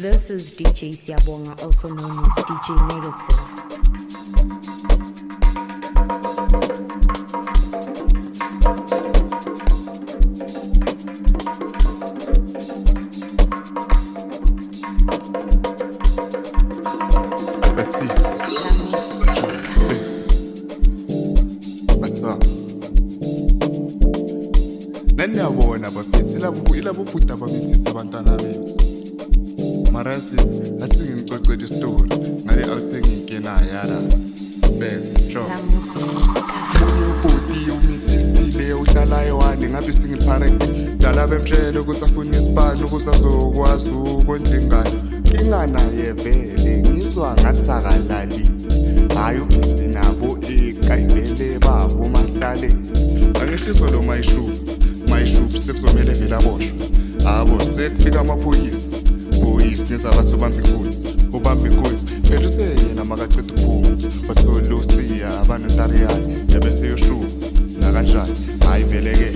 This is DJ Siabonga, also known as DJ Negative. Nanyabona bafethi ilabo bhuda babethisa abantwana bethu mara asingimcocela isitori ngale awusengikenayo yara besho ubhuti umisisile uhlala ewani ngabe singiphareke dala bemtshele ukuthi afuna isibani ukuze azokwazi ukondla ingane inganaye vele ngizwa ngathi akalali hayi ubhizi nabo ekayivele babo mahlale angishiso lo mayishubu sekuzomele vele aboshwe abo sekufika amaphoyisa nezabathu ubamba inkunzi phela useyena makaceda ukuphuma wathola usiya abanontariyane ebese yoshuba nakanjani hayi vele-ke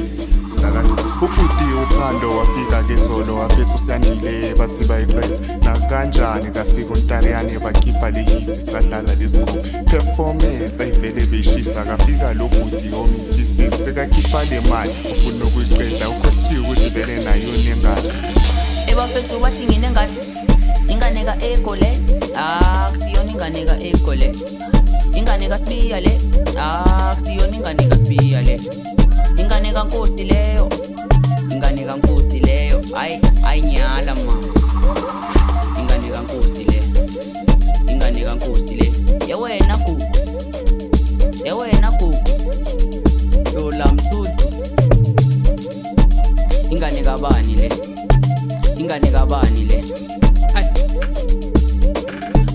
ubhuti uphando wafika-ke solo waphetha usiyanile bathi bayiqeda nakanjani kafika untariyane bakhipha lehisi sadlala lesigubhu performance ayivele beyishisa kafika lo bhuti omisisile sekakhipha le mali ufuna ukuyiqeda ukhothiwe ukuthi vele nayo nengane ebafethu bathi nginengane ingane ka-ego le kusiyona ingane ka-ego le ingane kasibiya le kusiyona ingane kasibiya le ingane kankosi leyo ingane kankosi leyo ayinyala ma ingane kankosi le ingane kankosi le yewena gugu yola mthuthu ingane kabani le ingane kabani le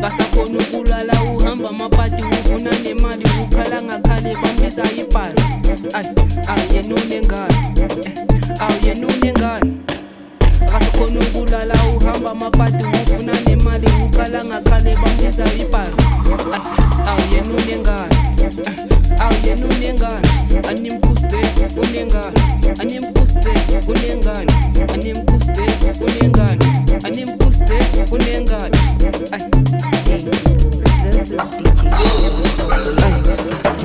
kasakhona ukulala uhamba amapati ufuna nemali ukhala ngakhale bambisa ibhasi yena unengane kasakhona ukulala uhamba amapati ufuna nemali ukhala ngakhale bambisa ibhasi yena unengane animkhuze unengane animkhuze unengane animkhuze unengane animkhuze unengane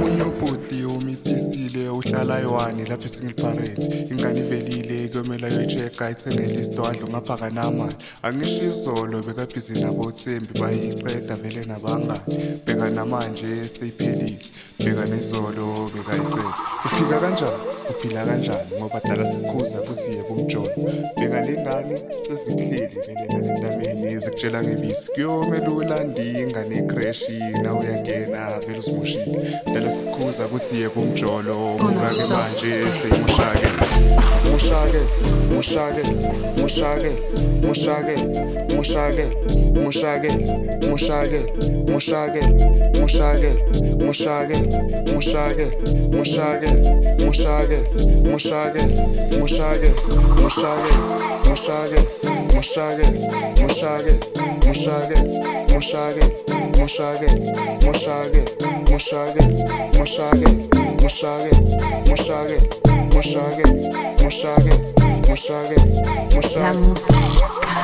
munye ubhuti umisisile uhlala ewani lapho esingipharele ingane ivelile kuyomela yoyi-check-a ithengele isitwadlo ngaphaka namali angisho izolo bekabhizi nabo Thembi bayiqeda vele nabangani beka namanje seyiphelile beka nezolo bekayiqeda uphila kanjani ngoba dala sikhuza ukuthi yebo umjolo beka lengane sezikuhleli vele nalentameni ezikutshela ngebisi kuyomela ulandi ingane ecrashi nawe uyangena vele usimoshile dala sikhuza ukuthi yebo umjolo buka-ke manje seyimoshake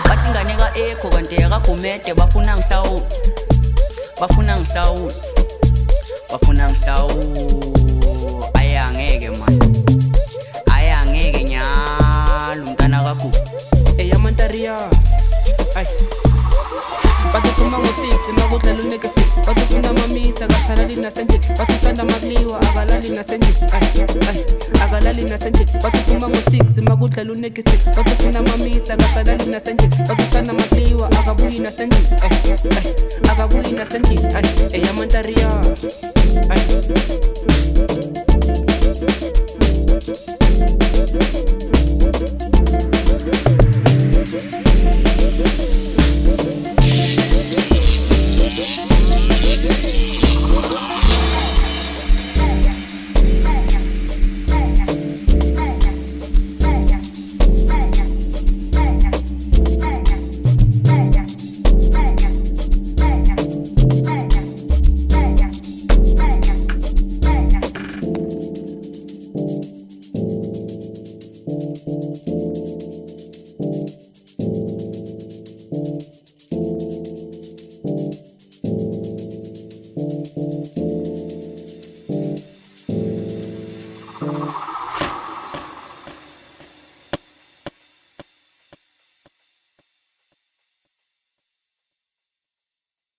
bathi ingane ka-ego kanti yakagumede bafuna ayangeke mani ayangeke nyalo umntana kagugu eyamantariya bathifuma ngo-6 makudlala unegative bathifuna mamisa akathalali nasenje bathithanda makuliwa akalali nasenje akalali nasenje bathifuma ngo-6 makudlala unegative bathifuna mamisa akathalali nasenje bathithanda makuliwa akabuyi nasenje akabuyi nasenje eyamantariya